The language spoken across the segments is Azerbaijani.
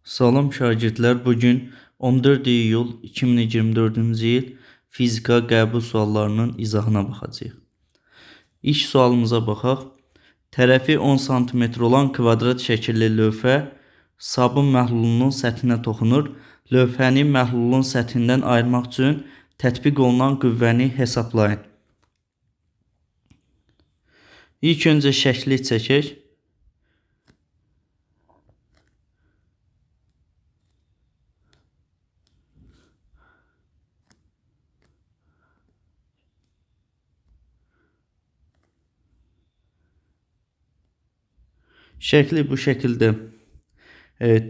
Salam şagirdlər, bugün 14 iyul 2024-cü il fizika qəbul suallarının izahına baxacağıq. İlk sualımıza baxaq. Tərəfi 10 sm olan kvadrat şəkilli lövhə sabun məhlulunun səthinə toxunur. Lövhəni məhlulun səthindən ayırmaq üçün tətbiq olunan qüvvəni hesablayın. İlk öncə şəkli çəkək. Şəkli bu şəkildə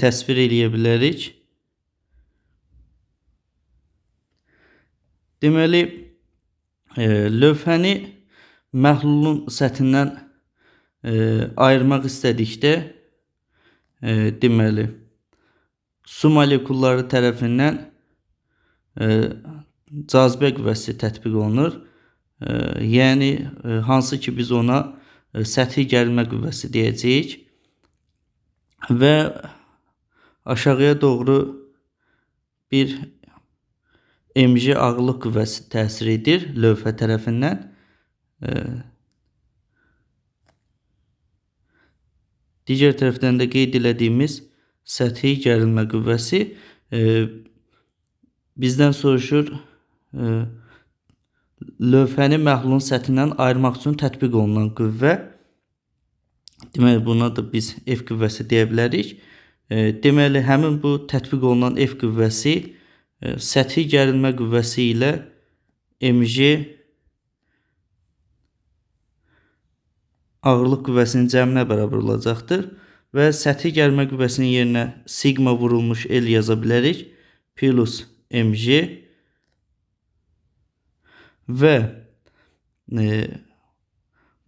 təsvir eləyə bilərik. Deməli, lövhəni məhlulun səthindən ayırmaq istədikdə, deməli, su molekulları tərəfindən cazibə qüvvəsi tətbiq olunur. Yəni, hansı ki biz ona səthi gərilmə qüvvəsi deyəcəyik. Və aşağıya doğru bir mg ağırlıq qüvvəsi təsir edir lövhə tərəfindən. Digər tərəfdən də qeyd elədiyimiz səthi gərilmə qüvvəsi bizdən soruşur, lövhəni məhlulun səthindən ayırmaq üçün tətbiq olunan qüvvə. Deməli, buna da biz F qüvvəsi deyə bilərik. Deməli, həmin bu tətbiq olunan F qüvvəsi səthi gərilmə qüvvəsi ilə mg ağırlıq qüvvəsinin cəminə bərabər olacaqdır. Və səthi gərilmə qüvvəsinin yerinə sigma vurulmuş L yaza bilərik. Plus mg və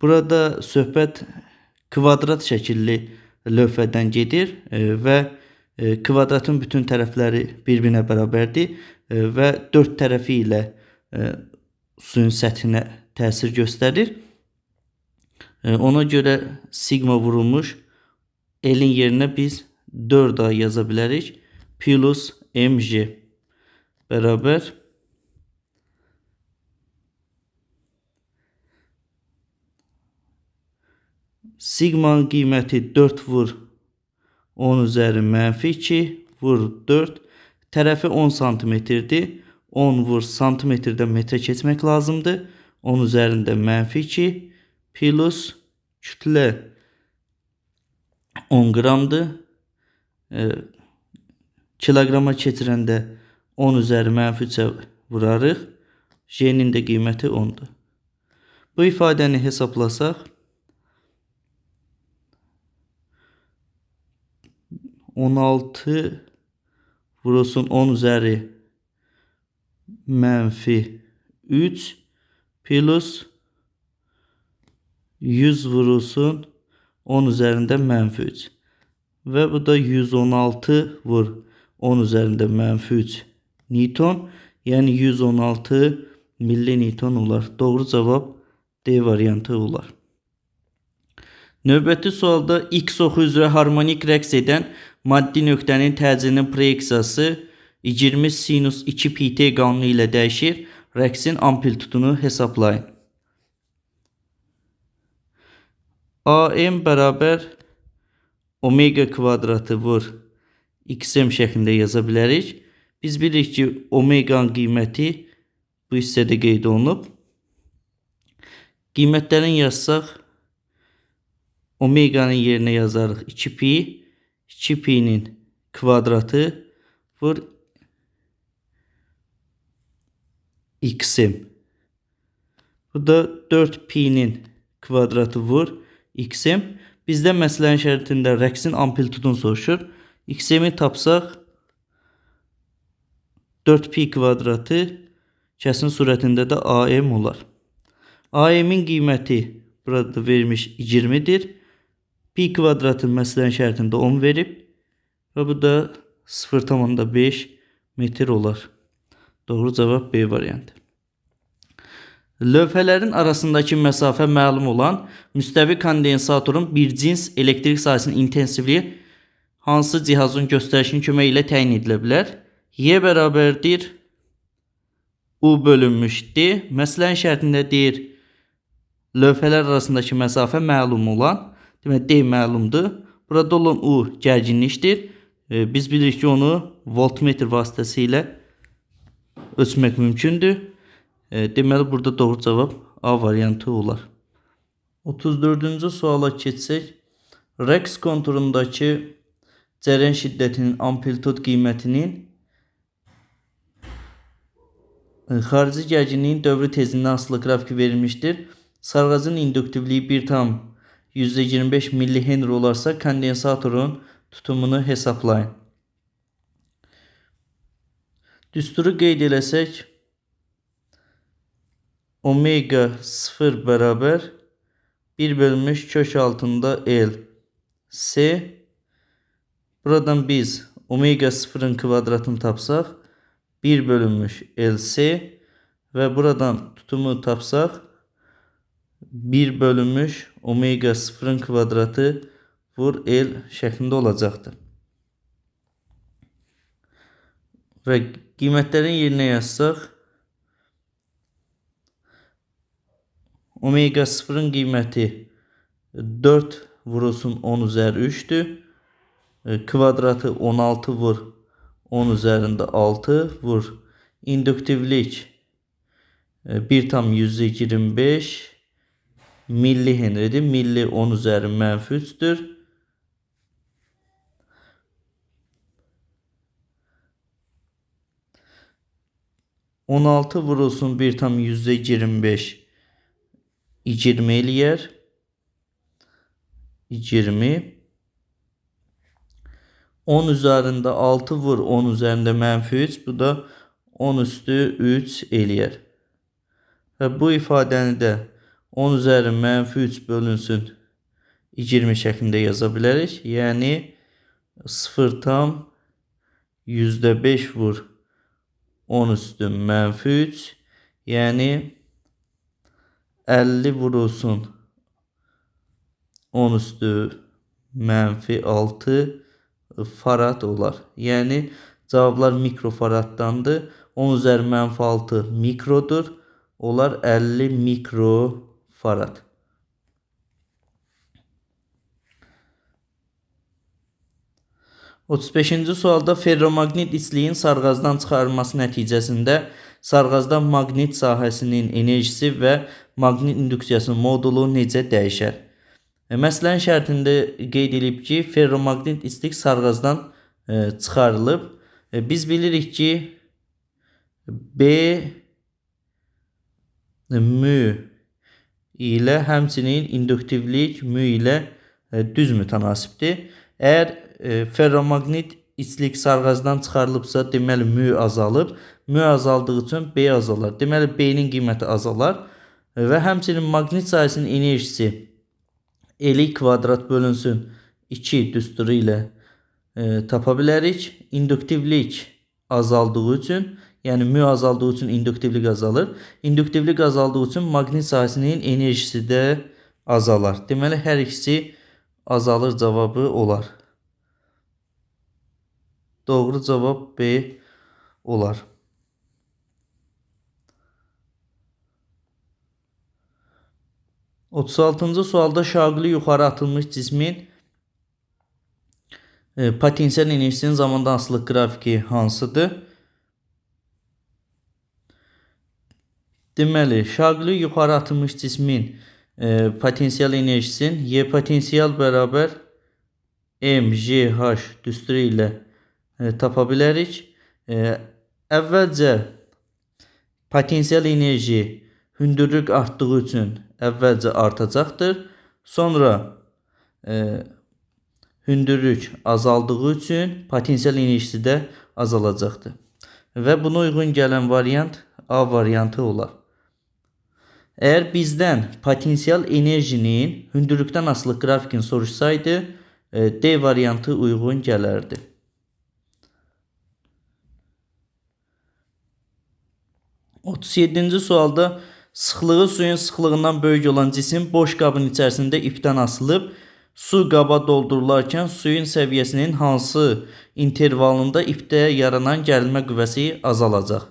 burada söhbət kvadrat şəkilli lövhədən gedir və kvadratın bütün tərəfləri bir-birinə bərabərdir və 4 tərəfi ilə suyun səthinə təsir göstərir. Ona görə sigma vurulmuş L-in yerinə biz 4A yaza bilərik. Plus mg bərabər sigmanın qiyməti 4 vur 10 üzəri mənfi 2 vur 4. Tərəfi 10 cm-dir. 10 vur santimetrdən metrə keçmək lazımdır. 10 üzərində mənfi 2 plus kütlə 10 qramdır. Kiloqrama keçirəndə 10 üzəri mənfi 3-ə vurarıq. J-nin də qiyməti 10-dur. Bu ifadəni hesablasaq, 16 vurulsun 10 üzəri mənfi 3 plus 100 vurulsun 10 üzərində mənfi 3. Və bu da 116 vur 10 üzərində mənfi 3 Newton. Yəni 116 milli-Newton olar. Doğru cavab D variantı olar. Növbəti sualda X oxu üzrə harmonik rəqs edən maddi nöqtənin təcilinin proyeksiyası 20 sinus 2 pt qanunu ilə dəyişir. Rəqsin amplitudunu hesablayın. AM bərabər omega kvadratı vur xm şəklində yaza bilərik. Biz bilirik ki, omeganın qiyməti bu hissədə qeyd olunub. Qiymətlərini yazsaq, omeganın yerinə yazarıq 2pi. 2pi'nin kvadratı vur xm. Bu da 4pi'nin kvadratı vur xm. Bizdə məsələnin şəritində rəqsin amplitudunu soruşur. Xm'i tapsaq 4pi kvadratı kəsin surətində də AM olar. AM'in qiyməti burada vermiş 20'dir. Pi kvadratın məsələnin şəritində 10 verib və bu da 0,5 metr olar. Doğru cavab B variantı. Lövhələrin arasındakı məsafə məlum olan müstəvi kondensatorun bir cins elektrik sahəsinin intensivliyi hansı cihazın göstərişinin köməyi ilə təyin edilə bilər? Y bərabərdir U bölünmüş D. Məsələnin şərtində deyir, lövhələr arasındakı məsafə məlum olan, demək D məlumdur. Burada olan U gərginlikdir. Biz bilirik ki, onu voltmetr vasitəsilə ölçmək mümkündür. Deməli, burada doğru cavab A variantı olar. 34-cü suala keçsək, rəqs konturundakı cərəyan şiddətinin amplitud qiymətinin xarici gərginliyin dövrü tezliyindən asılı qrafiki verilmişdir. Sarğacın induktivliyi 1,25 millihenry olarsa kondensatorun tutumunu hesablayın. Düsturu qeyd eləsək, omega 0 bərabər 1 bölünmüş kök altında L C. Buradan biz omega 0'ın kvadratını tapsaq 1 bölünmüş L C və buradan tutumu tapsaq 1 bölünmüş omega 0'ın kvadratı vur L şəklində olacaqdır. Və qiymətlərin yerinə yazsaq, omega 0'ın qiyməti 4 vurulsun 10 üzəri 3'dür. Kvadratı 16 vur 10 üzərində 6 vur. İnduktivlik 1,125 millihenrydir. Milli 10 üzəri mənfi 3'dür. (16 vurulsun 1,125 20 eləyər. 20. 10 üzərində 6 vur 10 üzərində mənfi 3. Bu da 10 üstü 3 eləyər. Və bu ifadəni də 10 üzəri mənfi 3 bölünsün 20 şəklində yaza bilərik. Yəni 0,5 vur 10 üstü mənfi 3. Yəni 50 vurulsun 10 üstü mənfi 6 farad olar. Yəni cavablar mikrofaraddandır. 10 üzəri mənfi 6 mikrodur. Olar 50 mikrofarad. (35-ci sualda ferromaqnit isliyin sarğazdan çıxarılması nəticəsində sarğazda maqnit sahəsinin enerjisi və maqnit induksiyasının modulu necə dəyişər? Məsələnin şərtində qeyd edilib ki, ferromaqnit islik sarğazdan çıxarılıb. Biz bilirik ki, B mü ilə həmçinin induktivlik mü ilə düz mütənasibdir. Əgər ferromaqnit islik sarğazdan çıxarılıbsa, deməli mü azalıb. Mü azaldığı üçün B azalar. Deməli B'nin qiyməti azalar və həmçinin maqnit sahəsinin enerjisi L kvadrat bölünsün 2 düsturu ilə tapa bilərik. İnduktivlik azaldığı üçün, yəni mü azaldığı üçün induktivlik azalır. İnduktivlik azaldığı üçün maqnit sahəsinin enerjisi də azalar. Deməli hər ikisi azalır cavabı olar. Doğru cavab B olar. (36-cı sualda şaqili yuxarı atılmış cismin potensial enerjisinin zamandan asılı qrafiki hansıdır? Deməli, şaqili yuxarı atılmış cismin potensial enerjisinin Y potensial bərabər mgh düsturu ilə tapa bilərik. Əvvəlcə potensial enerji hündürlük artdığı üçün əvvəlcə artacaqdır. Sonra hündürlük azaldığı üçün potensial enerjisi də azalacaqdır. Və buna uyğun gələn variant A variantı olar. Əgər bizdən potensial enerjinin hündürlükdən asılı qrafikini soruşsaydı, D variantı uyğun gələrdi. (37-ci sualda sıxlığı suyun sıxlığından böyük olan cisim boş qabın içərisində ipdən asılıb. Su qaba doldurularkən suyun səviyyəsinin hansı intervalında ipdə yaranan gərilmə qüvvəsi azalacaq?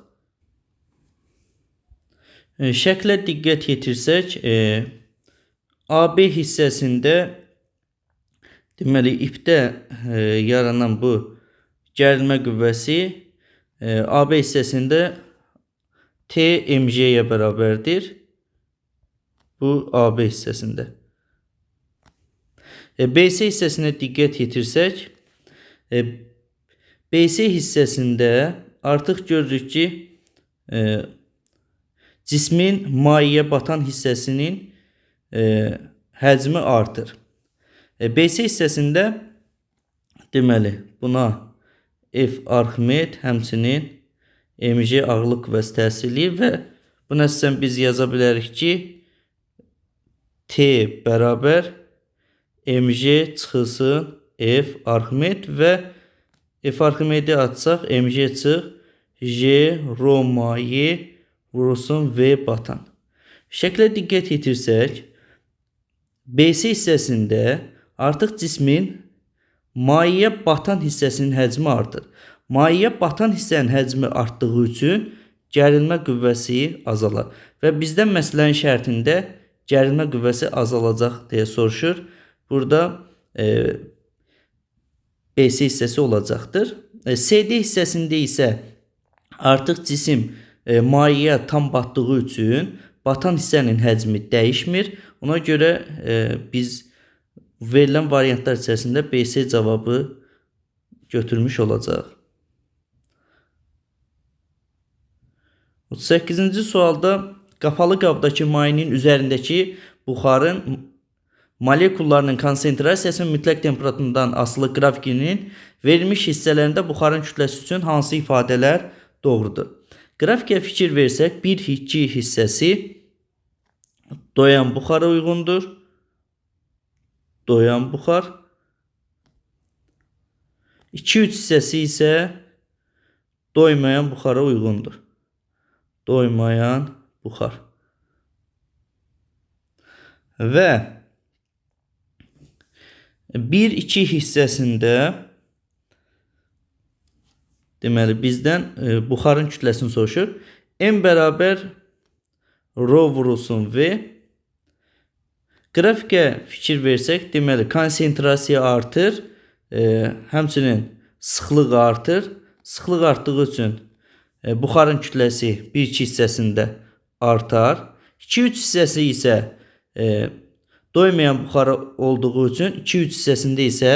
Şəklə diqqət yetirsək, AB hissəsində deməli ipdə yaranan bu gərilmə qüvvəsi AB hissəsində TMJ-yə bərabərdir. Bu AB hissəsində. BC hissəsinə diqqət yetirsək, BC hissəsində artıq görürük ki, cismin mayeyə batan hissəsinin həcmi artır. BC hissəsində deməli buna F Arximed, həmçinin mg ağırlıq qüvvəsi təsir eləyir və bu nəticədən biz yaza bilərik ki, T bərabər mg çıxılsın F Arximed və F Arximedi atsaq mg çıx J rho maye vurulsun V batan. Şəklə diqqət yetirsək, BC hissəsində artıq cismin mayeyə batan hissəsinin həcmi artır. Mayeyə batan hissənin həcmi artdığı üçün gərilmə qüvvəsi azalar. Və bizdən məsələnin şərtində gərilmə qüvvəsi azalacaq deyə soruşur. Burada BC hissəsi olacaqdır. CD hissəsində isə artıq cisim mayeyə tam batdığı üçün batan hissənin həcmi dəyişmir. Ona görə biz verilən variantlar içərisində BC cavabı götürmüş olacaq. 38-ci sualda qapalı qabdakı mayenin üzərindəki buxarın molekullarının konsentrasiyasının mütləq temperaturundan asılı qrafikinin verilmiş hissələrində buxarın kütləsi üçün hansı ifadələr doğrudur? Qrafikə fikir versək, 1-2 hissəsi doyan buxara uyğundur. Doyan buxar. 2-3 hissəsi isə doymayan buxara uyğundur. Doymayan buxar. Və 1-2 hissəsində deməli bizdən buxarın kütləsini soruşur. M bərabər rho vurulsun V. Qrafikə fikir versək, deməli konsentrasiya artır, həmçinin sıxlıq artır. Sıxlıq artdığı üçün buxarın kütləsi 1-2 hissəsində artar. 2-3 hissəsi isə doymayan buxara olduğu üçün 2-3 hissəsində isə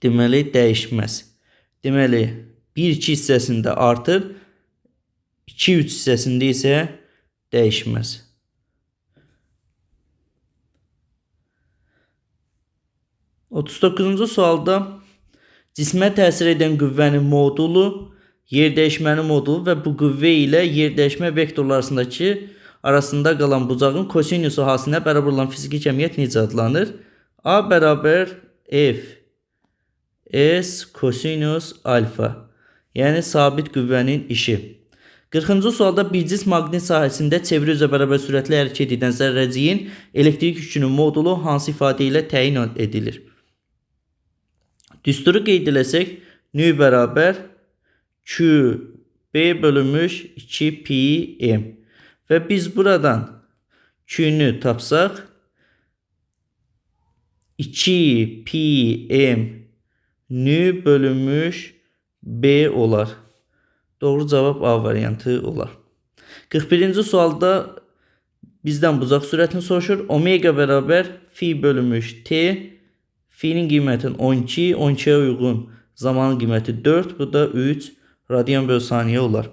deməli dəyişməz. Deməli 1-2 hissəsində artır, 2-3 hissəsində isə dəyişməz. 39-cu sualda cismə təsir edən qüvvənin modulu, yerdəyişmənin modulu və bu qüvvə ilə yerdəyişmə vektorları arasında qalan bucağın kosinusu hasinə bərabər olan fiziki cəmiyyət necə adlanır? A bərabər F S kosinus alfa, yəni sabit qüvvənin işi. 40-cı sualda bir cism maqnit sahəsində çeviri üzrə bərabər sürətlə hərəkət edən zərrəciyin elektrik yükünün modulu hansı ifadə ilə təyin edilir? Düsturu qeyd eləsək, nü bərabər QB bölünmüş 2πm və biz buradan Q'nü tapsaq 2πm nü bölünmüş B olar. Doğru cavab A variantı olar. 41-ci sualda bizdən bucaq sürətini soruşur. Omega bərabər fi bölünmüş T. Fi'nin qiymətin 12, 12'ye uyğun zamanın qiyməti 4, bu da 3 radian bölü saniyə olar.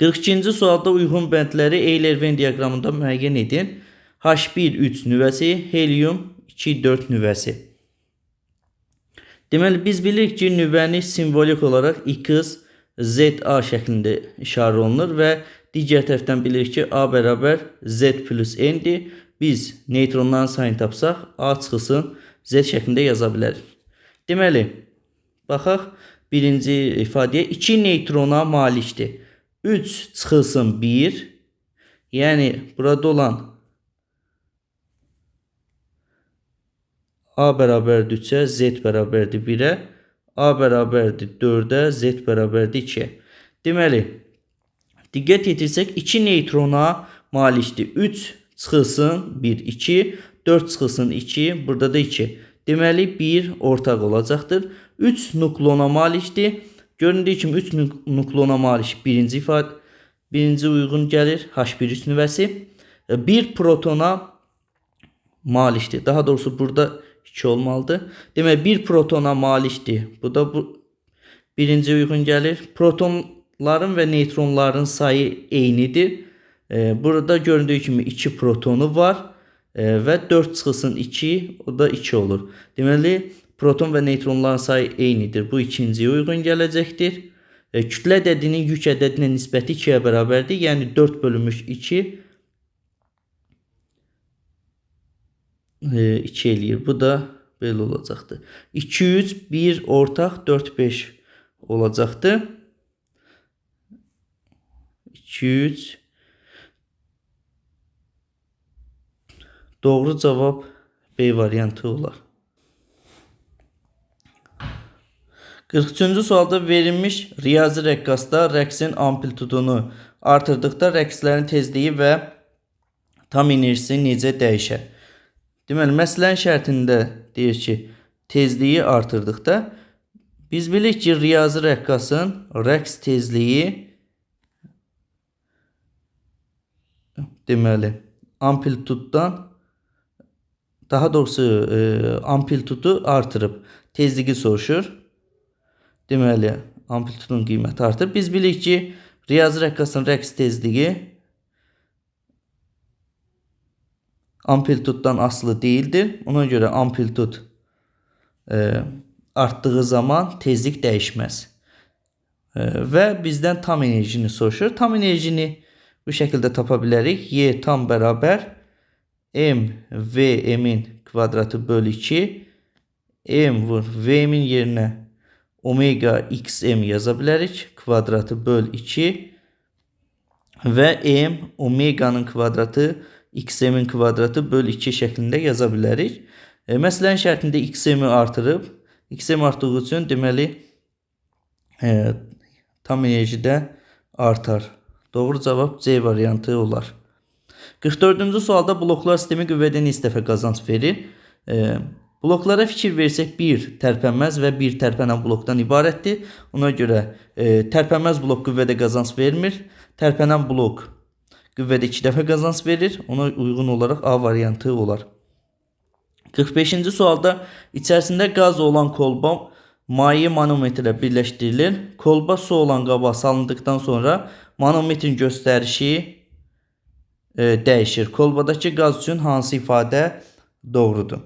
42-ci sualda uyğun bəndləri Euler-Venn diaqramında müəyyən edin. H1 3 nüvəsi, helium 2 4 nüvəsi. Deməli biz bilirik ki, nüvəni simvolik olaraq X, ZA şəklində işarə olunur və digər tərəfdən bilirik ki, A bərabər Z plus N'dir. Biz neutronların sayını tapsaq, A çıxılsın Z şəklində yaza bilərik. Deməli, baxaq birinci ifadəyə 2 neytrona malikdir. 3 çıxılsın 1, yəni burada olan A bərabərdir 3-ə, Z bərabərdir 1-ə, A bərabərdir 4-ə, Z bərabərdir 2-ə. Deməli, diqqət yetirsək 2 neytrona malikdir. 3 çıxılsın 1, 2, 4 çıxılsın 2, burada da 2. Deməli 1 ortaq olacaqdır. 3 nukleona malikdir. Göründüyü kimi 3 nukleona malik birinci uyğun gəlir. H1 üst nüvəsi. 1 protona malikdir. Daha doğrusu burada 2 olmalıdır. Demək 1 protona malikdir. Bu da birinci uyğun gəlir. Protonların və neytronların sayı eynidir. Burada göründüyü kimi 2 protonu var və 4 çıxılsın 2, o da 2 olur. Deməli proton və neytronların sayı eynidir. Bu ikinciyə uyğun gələcəkdir. Kütlə ədədinin yük ədədinə nisbəti 2-yə bərabərdir. Yəni 4 bölünmüş 2 2 eləyir. Bu da belə olacaqdır. 2, 3, 1 ortaq 4, 5 olacaqdır. 2, 3. Doğru cavab B variantı olar. 43-cü sualda verilmiş riyazi rəqqasda rəqsin amplitudunu artırdıqda rəqslərin tezliyi və tam enerjisi necə dəyişər? Deməli, məsələnin şərtində deyir ki, tezliyi artırdıqda biz bilirik ki, riyazi rəqqasın rəqs tezliyi deməli amplituddan daha doğrusu amplitudu artırıb tezliyi soruşur. Deməli, amplitudun qiyməti artır. Biz bilirik ki, riyazi rəqqasın rəqs tezliyi amplituddan asılı değildir. Ona görə amplitud artdığı zaman tezlik dəyişməz. Və bizdən tam enerjini soruşur. Tam enerjini bu şəkildə tapa bilərik. Y tam bərabər M V M'in kvadratı bölü 2. M vur V'min yerinə omega xm yaza bilərik. Kvadratı böl 2 və M omeganın kvadratı xm'in kvadratı böl 2 şəklində yaza bilərik. Məsələnin şərtində xm'i artırıb. Xm artdığı üçün deməli tam enerjidə artar. Doğru cavab C variantı olar. 44-cü sualda bloklar sistemi qüvvədə neçə dəfə qazanc verir? Bloklara fikir versək, bir tərpənməz və bir tərpənən blokdan ibarətdir. Ona görə tərpənməz blok qüvvədə qazanc vermir. Tərpənən blok qüvvədə 2 dəfə qazanc verir. Ona uyğun olaraq A variantı olar. 45-ci sualda içərisində qaz olan kolba maye manometrlə birləşdirilir. Kolba su olan qaba salındıqdan sonra manometrin göstərişi dəyişir. Kolbadakı qaz üçün hansı ifadə doğrudur?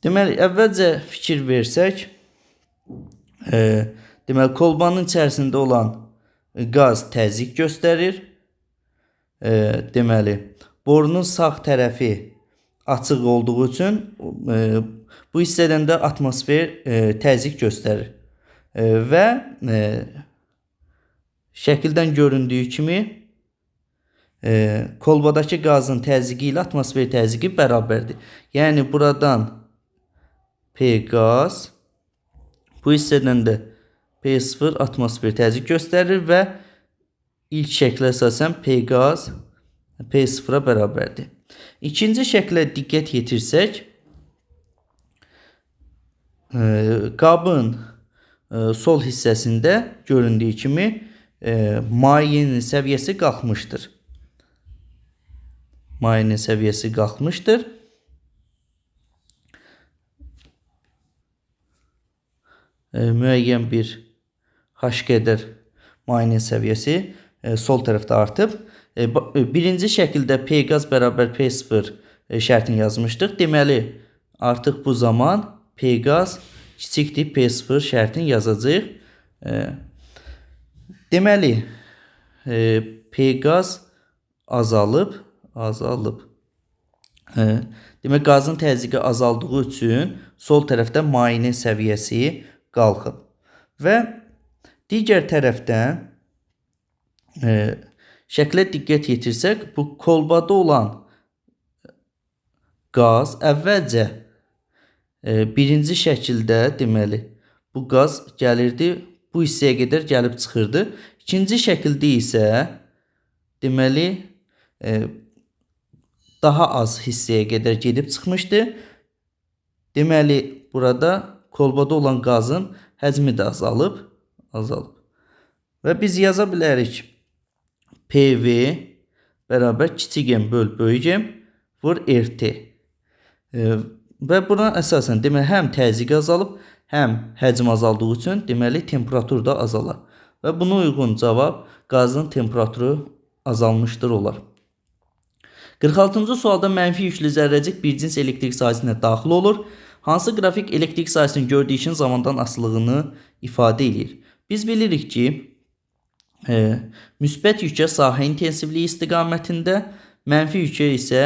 Deməli, əvvəlcə fikir versək, deməli, kolbanın içərisində olan qaz təzyiq göstərir. Deməli, borunun sağ tərəfi açıq olduğu üçün bu hissədən də atmosfer təzyiq göstərir. Və şəkildən göründüyü kimi kolbadakı qazın təzyiqi ilə atmosfer təzyiqi bərabərdir. Yəni, buradan P qaz, bu hissədən də P0 atmosfer təzyiq göstərir və ilk şəklə əsasən P qaz P0-a bərabərdir. İkinci şəklə diqqət yetirsək, qabın sol hissəsində göründüyü kimi mayenin səviyyəsi qalxmışdır. Mayenin səviyyəsi qalxmışdır. Müəyyən bir H qədər mayenin səviyyəsi sol tərəfdə artıb. Birinci şəkildə P qaz bərabər P0 şərtini yazmışdıq. Deməli, artıq bu zaman P qaz kiçikdir P0 şərtini yazacağıq. Deməli, P qaz azalıb. Demək, qazın təzyiqi azaldığı üçün sol tərəfdə mayenin səviyyəsi qalxıb. Və digər tərəfdən şəklə diqqət yetirsək, bu kolbada olan qaz əvvəlcə birinci şəkildə deməli bu qaz gəlirdi, bu hissəyə qədər gəlib çıxırdı. İkinci şəkildə isə deməli daha az hissəyə qədər gedib çıxmışdı. Deməli burada kolbada olan qazın həcmi də azalıb. Və biz yaza bilərik PV bərabər kiçik M böl böyük M vur RT. Və buna əsasən deməli həm təzyiq azalıb, həm həcm azaldığı üçün deməli temperatur da azalar. Və buna uyğun cavab qazın temperaturu azalmışdır olar. 46-cı sualda mənfi yüklü zərrəcik bir cins elektrik sahəsinə daxil olur. Hansı qrafik elektrik sahəsinin gördüyü işin zamandan asılılığını ifadə edir? Biz bilirik ki, müsbət yükə sahə intensivliyi istiqamətində, mənfi yükə isə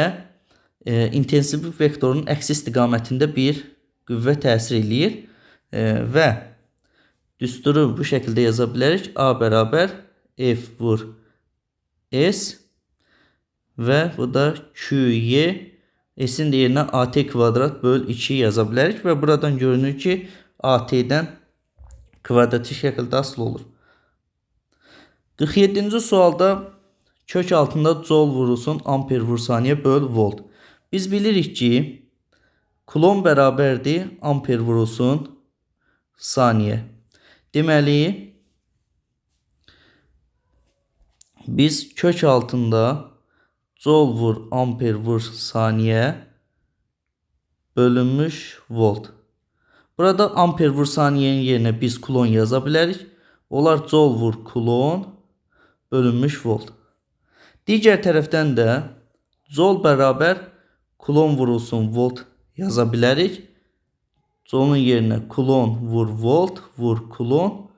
intensivlik vektorunun əksi istiqamətində bir qüvvə təsir eləyir və düsturu bu şəkildə yaza bilərik. A bərabər F vur S və bu da QY S'in də yerinə AT kvadrat böl 2 yaza bilərik və buradan görünür ki, AT-dən kvadratik şəkildə asılı olur. 47-ci sualda kök altında joule vurulsun amper vur saniyə böl volt. Biz bilirik ki, kulon bərabərdir amper vurulsun saniyə. Deməli, biz kök altında joule vur amper vur saniyə bölünmüş volt. Burada amper vur saniyenin yerinə biz kulon yaza bilərik. Onlar joule vur kulon bölünmüş volt. Digər tərəfdən də joule bərabər kulon vurulsun volt yaza bilərik. Joule'un yerinə kulon vur volt vur kulon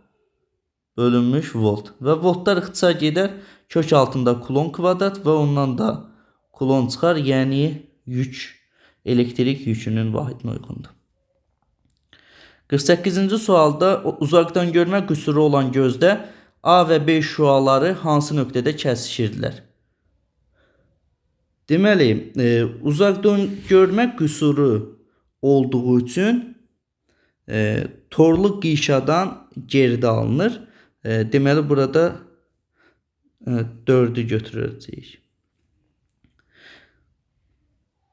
bölünmüş volt. Və voltlar ixtisar gedər. Kök altında kulon kvadrat və ondan da kulon çıxar. Yəni yük, elektrik yükünün vahidinə uyğundur. 48-ci sualda uzaqdan görmə qüsuru olan gözdə A və B şüaları hansı nöqtədə kəsişirdilər? Deməli, uzaqdan görmə qüsuru olduğu üçün torlu qişadan geridə alınır. Deməli, burada 4'ü götürəcəyik.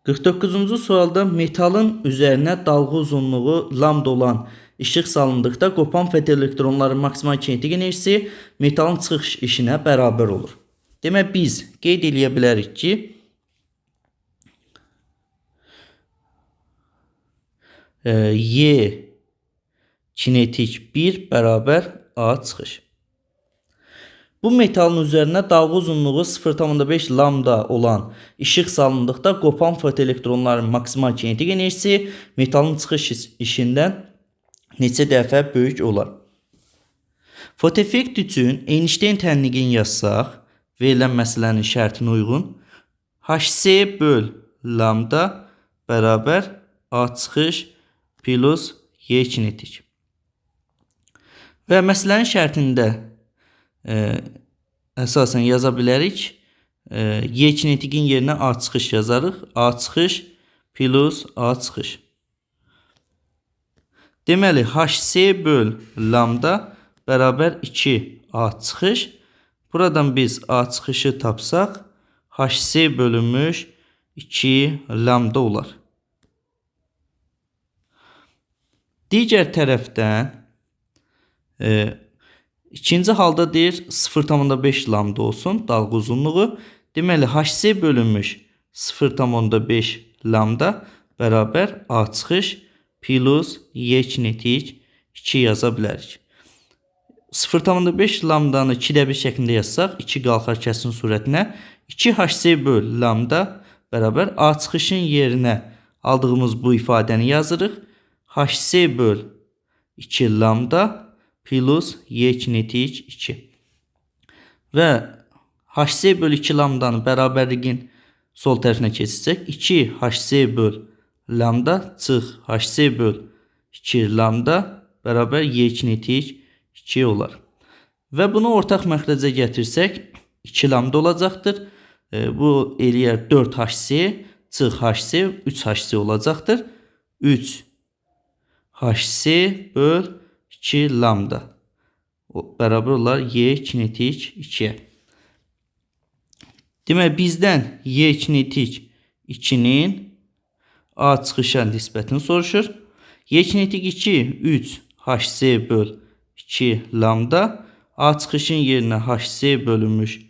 49-cu sualda metalın üzərinə dalğa uzunluğu lambda olan işıq salındıqda qopan fotoelektronların maksimal kinetik enerjisi metalın çıxış işinə bərabər olur. Demək, biz qeyd edə bilərik ki, Y kinetik 1 bərabər A çıxış. Bu metalın üzərinə dalğa uzunluğu 0,5 lambda olan işıq salındıqda qopan fotoelektronların maksimal kinetik enerjisi metalın çıxış işindən neçə dəfə böyük olar? Fotoeffekt üçün Einstein tənliqini yazsaq, verilən məsələnin şərtinə uyğun HC böl lambda bərabər A çıxış plus Y kinetik. Və məsələnin şərtində əsasən yaza bilərik. Y kinetikin yerinə A çıxış yazarıq. A çıxış plus A çıxış. Deməli, HC böl lambda bərabər 2 A çıxış. Buradan biz A çıxışı tapsaq, HC bölünmüş 2 lambda olar. Digər tərəfdən İkinci halda deyir 0,5 lambda olsun dalğa uzunluğu. Deməli HC bölünmüş 0,5 lambda bərabər A çıxış plus Y kinetik 2 yaza bilərik. 0,5 lambdanı 2'də 1 şəklində yazsaq 2 qalxar kəsin surətinə 2 HC böl lambda bərabər A çıxışın yerinə aldığımız bu ifadəni yazırıq. HC böl 2 lambda plus Y kinetik 2. Və HC böl 2 lambdanı bərabərliyin sol tərəfinə keçirsək 2 HC böl lambda çıx HC böl 2 lambda bərabər Y kinetik 2 olar. Və bunu ortaq məxrəcə gətirsək 2 lambda olacaqdır. Bu eləyər 4 HC çıx HC 3 HC olacaqdır. 3 HC böl 2 lambda. Bərabər olar Y kinetik 2-yə. Demək, bizdən Y kinetik 2-nin A çıxışa nisbətini soruşur. Y kinetik 2 3 HC böl 2 lambda. A çıxışın yerinə HC bölünmüş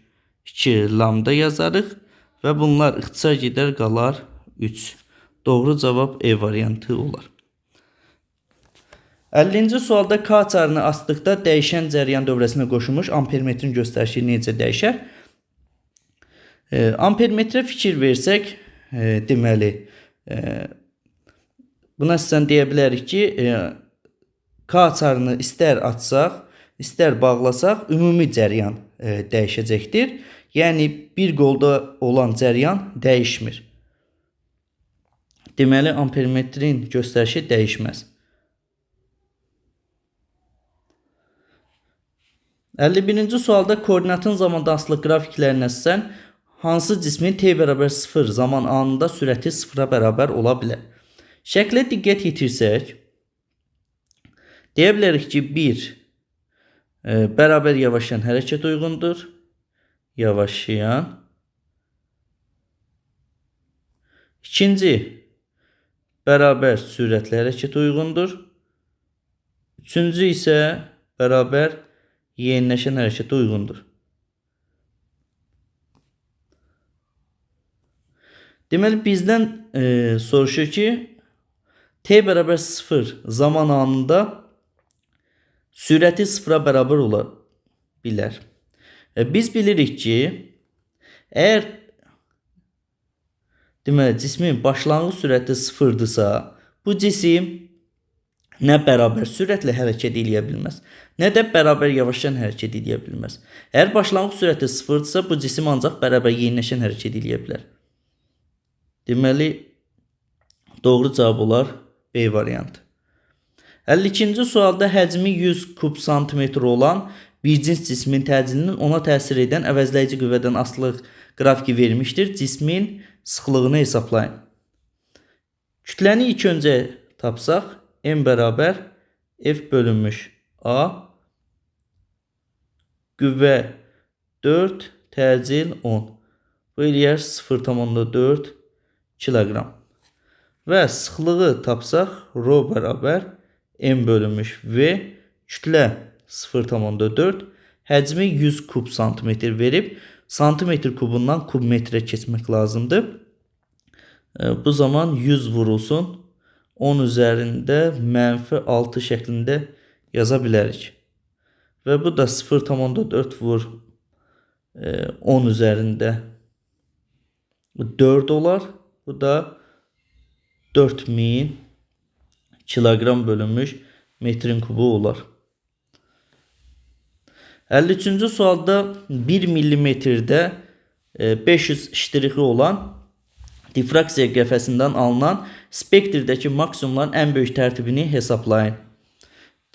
2 lambda yazarıq və bunlar ixtisar gedər qalar 3. Doğru cavab E variantı olar. 50-ci sualda K açarını açdıqda dəyişən cəryan dövrəsinə qoşulmuş ampermetrin göstərişi necə dəyişər? Ampermetrə fikir versək, deməli, buna sizdən deyə bilərik ki, K açarını istər açsaq, istər bağlasaq, ümumi cəryan dəyişəcəkdir. Yəni, bir qolda olan cəryan dəyişmir. Deməli, ampermetrin göstərişi dəyişməz. 51-ci sualda koordinatın zamandansılıq qrafiklərinə sən hansı cismin t bərabər 0 zaman anında sürəti 0-a bərabər ola bilər? Şəklə diqqət yetirsək, deyə bilərik ki, 1 bərabər yavaşlayan hərəkət uyğundur. Yavaşlayan. İkinci bərabər sürətli hərəkət uyğundur. Üçüncü isə bərabər yeniləşən hərəkətə uyğundur. Deməli, bizdən soruşur ki, t bərabər 0 zaman anında sürəti 0-a bərabər ola bilər. Biz bilirik ki, əgər deməli, cismin başlanğıc sürəti 0-dırsa, bu cisim nə bərabər sürətlə hərəkət edə bilməz, nə də bərabər yavaşlayan hərəkət edə bilməz. Əgər başlanğıc sürəti 0-dırsa, bu cisim ancaq bərabər yeniləşən hərəkət edə bilər. Deməli, doğru cavab olar B variantı. 52-ci sualda həcmi 100 kub santimetr olan bir cins cismin təcilinin ona təsir edən əvəzləyici qüvvədən asılılıq qrafiki vermişdir. Cismin sıxlığını hesablayın. Kütləni ilk öncə tapsaq, M bərabər F bölünmüş A, qüvvə 4, təcil 10. Bu eləyər 0,4 kiloqram. Və sıxlığı tapsaq, rho bərabər M bölünmüş V, kütlə 0,4, həcmi 100 kub santimetr verib, santimetr kubundan kub metrə keçmək lazımdır. Bu zaman 100 vurulsun, 10 üzərində -6 şəklində yaza bilərik. Və bu da 0,4 vur 10 üzərində 4 olar. Bu da 4000 kiloqram bölünmüş metrin kubu olar. 53-cü sualda 1 millimetrdə 500 ştrixi olan difraksiya qəfəsindən alınan spektirdəki maksimumların ən böyük tərtibini hesablayın.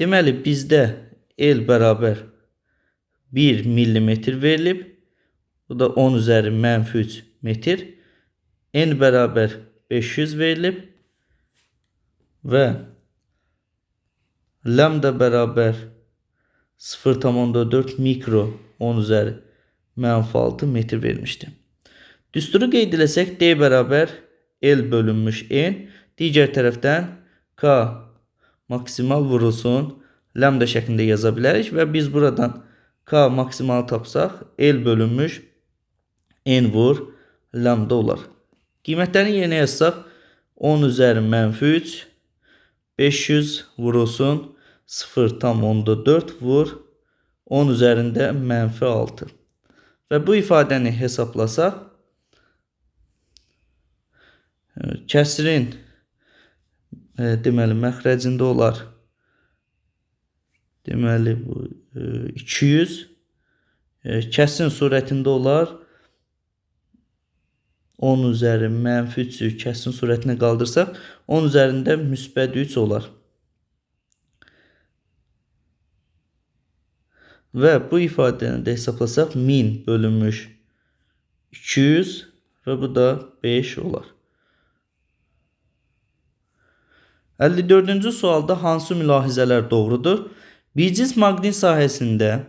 Deməli, bizdə L bərabər 1 millimetr verilib. Bu da 10 üzəri -3 metr. N bərabər 500 verilib. Və lambda bərabər 0,4 mikro 10 üzəri -6 metr vermişdir. Düsturu qeyd eləsək, D bərabər L bölünmüş N. Digər tərəfdən K maksimal vurulsun, lambda şəklində yaza bilərik və biz buradan K maksimal tapsaq, L bölünmüş N vur lambda olar. Qiymətlərini yerinə yazsaq, 10 üzəri -3, 500 vurulsun, 0,4 vur, 10 üzərində -6. Və bu ifadəni hesablasaq, kəsirin deməli məxrəcində olar. Deməli bu 200, kəsin surətində olar 10 üzəri -3-ü kəsin surətinə qaldırsaq 10 üzərində -3 olar. Və bu ifadəni də hesablasaq 1000 bölünmüş 200 və bu da 5 olar. 54-cü sualda hansı mülahizələr doğrudur? Bir cins maqnit sahəsində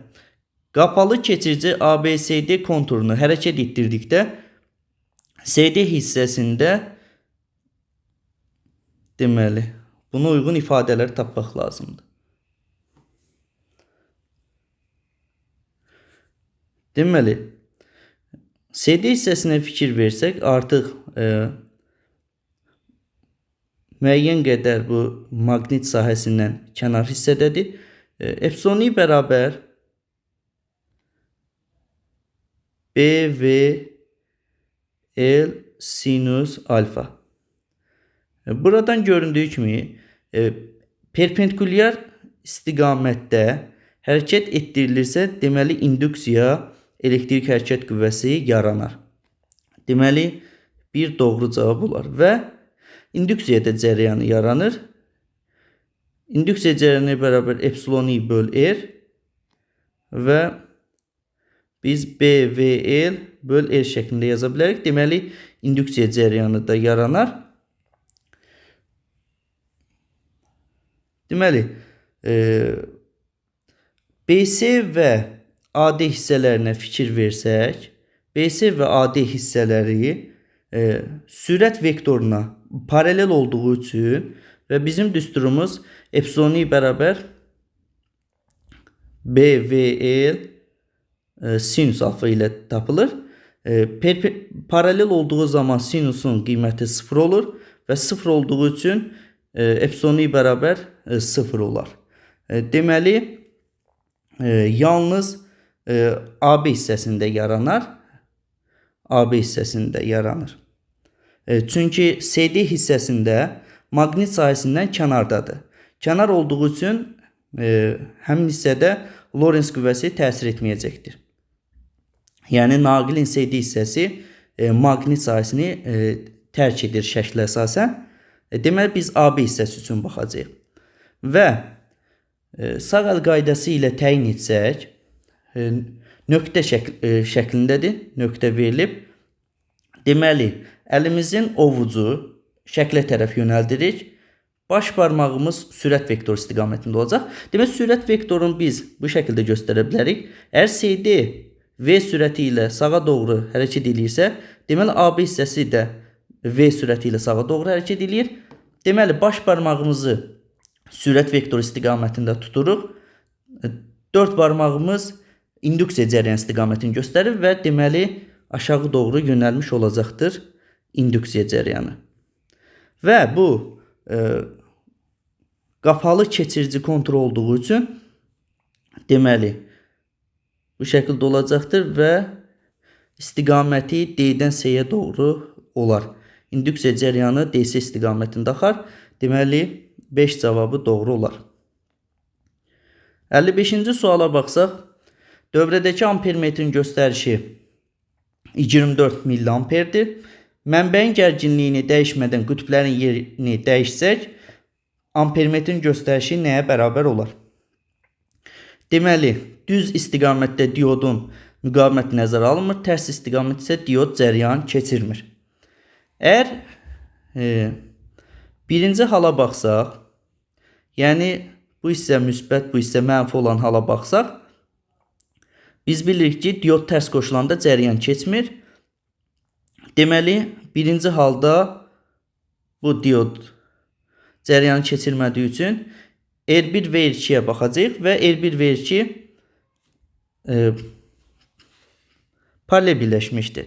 qapalı keçirici ABCD konturunu hərəkət etdirdikdə CD hissəsində deməli buna uyğun ifadələr tapmaq lazımdır. Deməli CD hissəsinə fikir versək artıq müəyyən qədər bu maqnit sahəsindən kənar hissədədir. Epsilon bərabər BVL sinus alfa. Buradan göründüyü kimi perpendikulyar istiqamətdə hərəkət etdirilirsə, deməli induksiya elektrik hərəkət qüvvəsi yaranar. Deməli bir doğru cavab olar və induksiyada cərəyanı yaranır. İnduksiya cərəyanı bərabər epsilon I böl R və biz BVL böl R şəklində yaza bilərik. Deməli induksiya cərəyanı da yaranar. Deməli BC və AD hissələrinə fikir versək, BC və AD hissələri sürət vektoruna paralel olduğu üçün və bizim düsturumuz epsilon I bərabər BVL sinus alfa ilə tapılır. Paralel olduğu zaman sinusun qiyməti 0 olur və 0 olduğu üçün epsilon I bərabər 0 olar. Deməli yalnız AB hissəsində yaranar. AB hissəsində yaranır. Çünki CD hissəsində maqnit sahəsindən kənardadır. Kənar olduğu üçün həmin hissədə Lorentz qüvvəsi təsir etməyəcəkdir. Yəni naqilin CD hissəsi maqnit sahəsini tərk edir şəklə əsasən. Deməli biz AB hissəsi üçün baxacağıq. Və sağ əl qaydası ilə təyin etsək, nöqtə şəklindədir, nöqtə verilib. Deməli əlimizin ovucu şəklə tərəf yönəldirik. Baş barmağımız sürət vektoru istiqamətində olacaq. Deməli sürət vektorunu biz bu şəkildə göstərə bilərik. Əgər CD V sürəti ilə sağa doğru hərəkət edirsə, deməli AB hissəsi də V sürəti ilə sağa doğru hərəkət edir. Deməli baş barmağımızı sürət vektoru istiqamətində tuturuq. 4 barmağımız induksiya cərəyan istiqamətini göstərir və deməli aşağı doğru yönəlmiş olacaqdır induksiya cərəyanı. Və bu qapalı keçirici kontur olduğu üçün deməli bu şəkildə olacaqdır və istiqaməti D-dən C-yə doğru olar. İnduksiya cərəyanı DC istiqamətində axar. Deməli 5 cavabı doğru olar. 55-ci suala baxsaq, dövrədəki ampermetrin göstərişi 24 milliamperdir. Mənbəyin gərginliyini dəyişmədən qütblərin yerini dəyişsək, ampermetrin göstərişi nəyə bərabər olar? Deməli, düz istiqamətdə diodun müqaviməti nəzərə alınmır, tərs istiqamət isə diod cərəyan keçirmir. Əgər birinci hala baxsaq, yəni bu hissə müsbət, bu hissə mənfi olan hala baxsaq, biz bilirik ki, diod tərs qoşulanda cərəyan keçmir. Deməli, birinci halda bu diod cərəyanı keçirmədiyi üçün R1 və R2-yə baxacaq və R1 və R2 paralel birləşmişdir.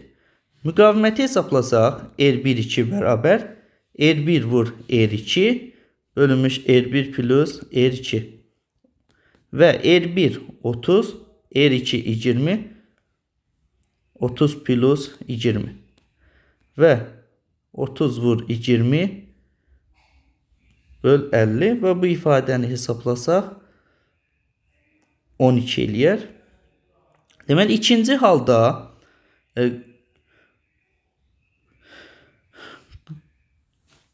Müqaviməti hesablasaq, R1-2 bərabər R1 vur R2 bölünmüş R1 plus R2 və R1 30, R2 20, 30 plus 20 və 30 vur 20 böl 50 və bu ifadəni hesablasaq 12 eləyər. Deməli, ikinci halda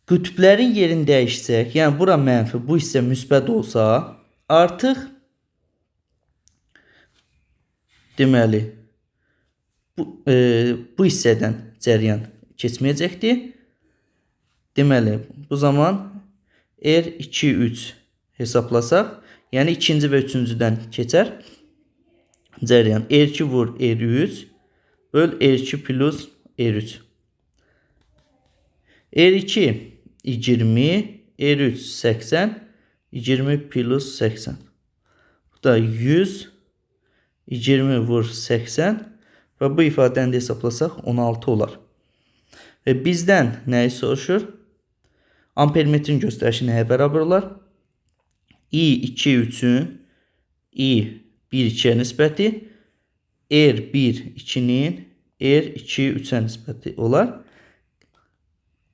qütblərin yerini dəyişsək, yəni bura mənfi, bu hissə müsbət olsa, artıq deməli bu hissədən cərəyan keçməyəcəkdir. Deməli, bu zaman R2 3 hesablasaq, yəni ikinci və üçüncüdən keçər cəryan. R2 vur R3 böl R2 plus R3. R2 20, R3 80, 20 plus 80. Bu da 100, 20 vur 80 və bu ifadəni də hesablasaq 16 olar. Və bizdən nəyi soruşur? Ampermetrin göstərişi nəyə bərabər olar? I2 3-ün I1 2-yə nisbəti R1 2-nin R2 3-ə nisbəti olar.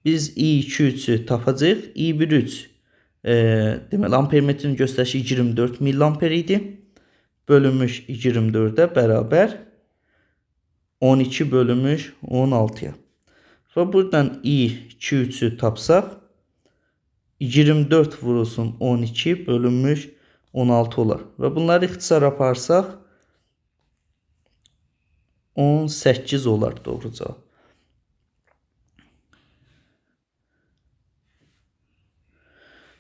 Biz I2 3-ü tapacağıq. I1 3 deməli ampermetrin göstərişi 24 milliamper idi. Bölünmüş 24-ə bərabər 12 bölünmüş 16-ya. Və buradan I2 3-ü tapsaq 24 vurulsun 12 bölünmüş 16 olar. Və bunları ixtisar aparsaq 18 olar doğru cavab.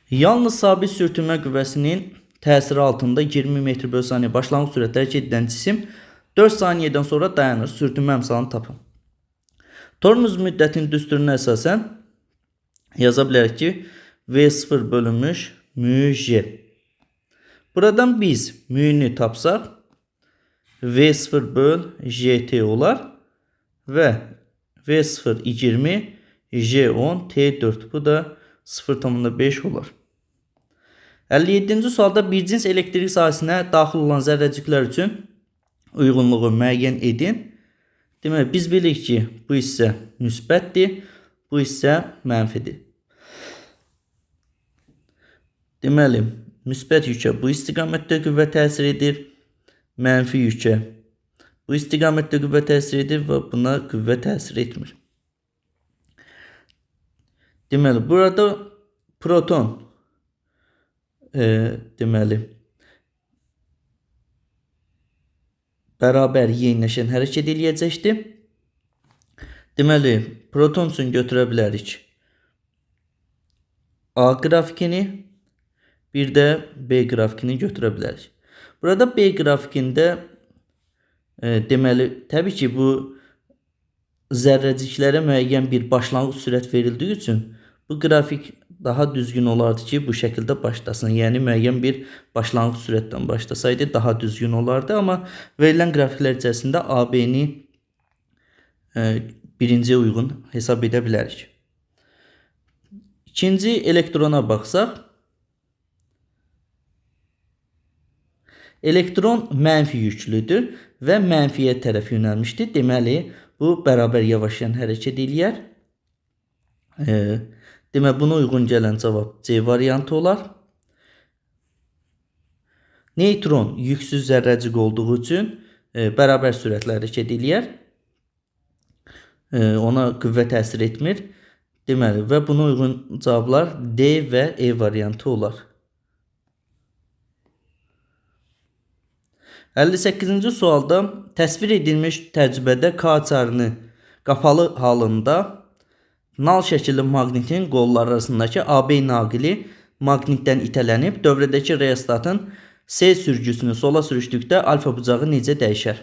Yalnız sabit sürtünmə qüvvəsinin təsiri altında 20 metr bölü saniyə başlanğıc sürətlə hərəkət edən cisim 4 saniyədən sonra dayanır. Sürtünmə əmsalını tapın. Tormuz müddətinin düsturuna əsasən yaza bilərik ki, V0 bölünmüş μ J. Buradan biz μ'ni tapsaq V0 böl JT olar və V0 20 J10 T4 bu da 0,5 olar. 57-ci sualda bir cins elektrik sahəsinə daxil olan zərrəciklər üçün uyğunluğu müəyyən edin. Demək, biz bilirik ki, bu hissə müsbətdir, bu hissə mənfidir. Deməli, müsbət yükə bu istiqamətdə qüvvə təsir edir, mənfi yükə bu istiqamətdə qüvvə təsir edir və buna qüvvə təsir etmir. Deməli, burada proton deməli bərabər yeniləşən hərəkət eləyəcəkdir. Deməli, proton üçün götürə bilərik A qrafikini, bir də B qrafikini götürə bilərik. Burada B qrafikində deməli, təbii ki, bu zərrəciklərə müəyyən bir başlanğıc sürət verildiyi üçün bu qrafik daha düzgün olardı ki, bu şəkildə başlasın. Yəni, müəyyən bir başlanğıc sürətdən başlasaydı daha düzgün olardı. Amma verilən qrafiklər içərisində AB-ni birinciyə uyğun hesab edə bilərik. İkinci elektrona baxsaq, elektron mənfi yüklüdür və mənfiyə tərəf yönəlmişdir. Deməli, bu bərabər yavaşlayan hərəkət eləyər. Demək, buna uyğun gələn cavab C variantı olar. Neytron yüksüz zərrəcik olduğu üçün bərabər sürətlə hərəkət eləyər. Ona qüvvə təsir etmir. Deməli, və buna uyğun cavablar D və E variantı olar. 58-ci sualda təsvir edilmiş təcrübədə K açarını qapalı halında nal şəkilli maqnitin qolları arasındakı AB naqili maqnitdən itələnib dövrədəki reostatın C sürgüsünü sola sürüşdükdə alfa bucağı necə dəyişər?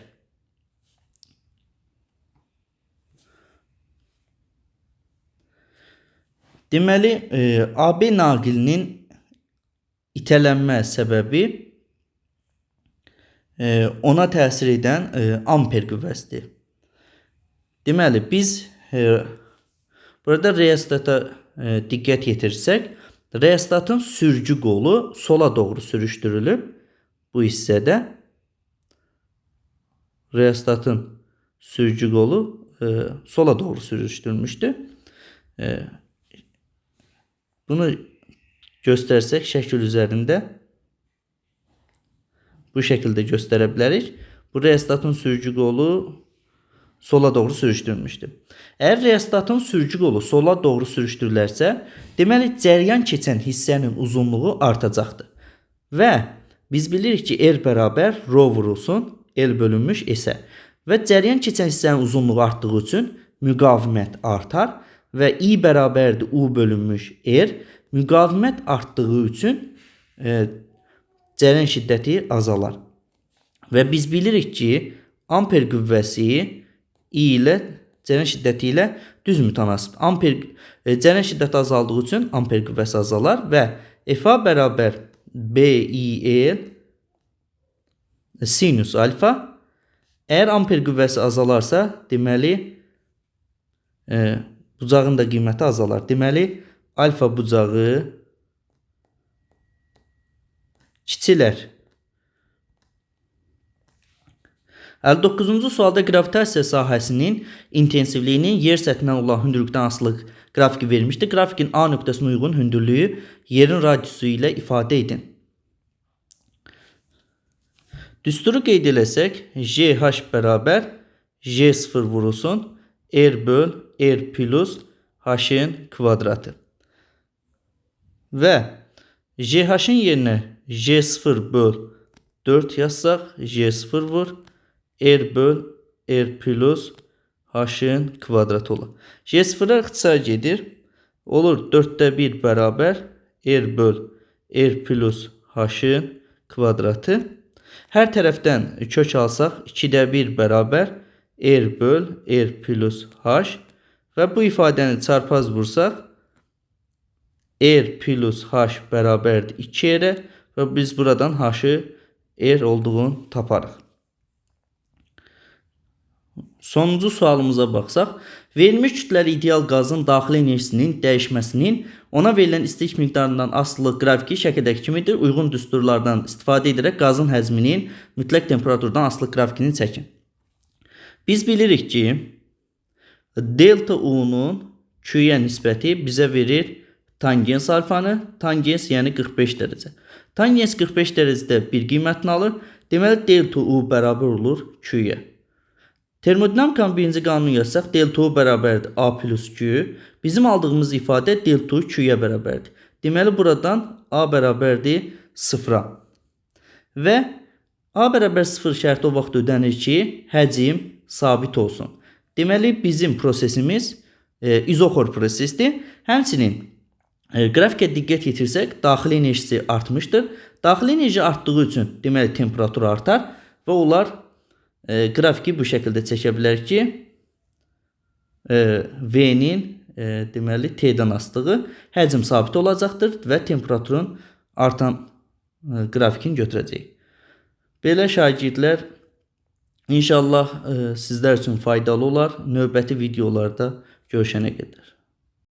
Deməli, AB naqilinin itələnmə səbəbi ona təsir edən amper qüvvəsidir. Deməli, biz burada reostata diqqət yetirsək, reostatın sürgü qolu sola doğru sürüşdürülüb bu hissədə. Reostatın sürgü qolu sola doğru sürüşdürülmüşdür. Bunu göstərsək şəkil üzərində bu şəkildə göstərə bilərik. Bu reostatın sürgü qolu sola doğru sürüşdürülmüşdür. Əgər reostatın sürgü qolu sola doğru sürüşdürülərsə, deməli cəryan keçən hissənin uzunluğu artacaqdır. Və biz bilirik ki, R bərabər rho vurulsun L bölünmüş S-ə. Və cəryan keçən hissənin uzunluğu artdığı üçün müqavimət artar və I bərabərdir U bölünmüş R müqavimət artdığı üçün cərəyan şiddəti azalar. Və biz bilirik ki, amper qüvvəsi I ilə cərəyan şiddəti ilə düz mütənasib. Cərəyan şiddəti azaldığı üçün amper qüvvəsi azalar və FA bərabər BIL sinus alfa. Əgər amper qüvvəsi azalarsa, deməli bucağın da qiyməti azalar. Deməli alfa bucağı kiçilər. 59-cu sualda gravitasiya sahəsinin intensivliyinin yer səthindən olan hündürlükdən asılı qrafiki verilmişdir. Grafikin A nöqtəsinə uyğun hündürlüyü yerin radiusu ilə ifadə edin. Düsturu qeyd eləsək, GH bərabər G0 vurulsun R böl R plus H-in kvadratı. Və GH-in yerinə G0 böl 4 yazsaq, G0 vur R böl R plus H-in kvadratı olur. G0'lar ixtisar gedir. Olur 4'də 1 bərabər R böl R plus H-in kvadratı. Hər tərəfdən kök alsaq 2'də 1 bərabər R böl R plus H və bu ifadəni çarpaz vursaq R plus H bərabərdir 2 R və biz buradan H-ı R olduğunu taparıq. Sonuncu sualımıza baxsaq, verilmiş kütləli ideal qazın daxili enerjisinin dəyişməsinin ona verilən istilik miqdarından asılı qrafiki şəkildəki kimidir. Uyğun düsturlardan istifadə edərək qazın həzminin mütləq temperaturdan asılı qrafikini çəkin. Biz bilirik ki, delta U'nun Q'ya nisbəti bizə verir tangens alfanı, tangens yəni 45 dərəcə. Tangens 45 dərəcədə bir qiymətini alır. Deməli, delta U bərabər olur Q'ya. Termodinamikanın birinci qanunu yazsaq, delta U bərabərdir A plus Q. Bizim aldığımız ifadə delta U Q'ya bərabərdir. Deməli, buradan A bərabərdir 0'a. Və A bərabər 0 şərti o vaxt ödənir ki, həcm sabit olsun. Deməli, bizim prosesimiz izoxor prosesdir. Həmçinin qrafikə diqqət yetirsək, daxili enerjisi artmışdır. Daxili enerji artdığı üçün deməli temperatur artar və onlar qrafiki bu şəkildə çəkə bilər ki, V-nin deməli T-dən astığı həcm sabit olacaqdır və temperaturun artan qrafikini götürəcək. Belə şagirdlər inşallah sizlər üçün faydalı olar. Növbəti videolarda görüşənə qədər.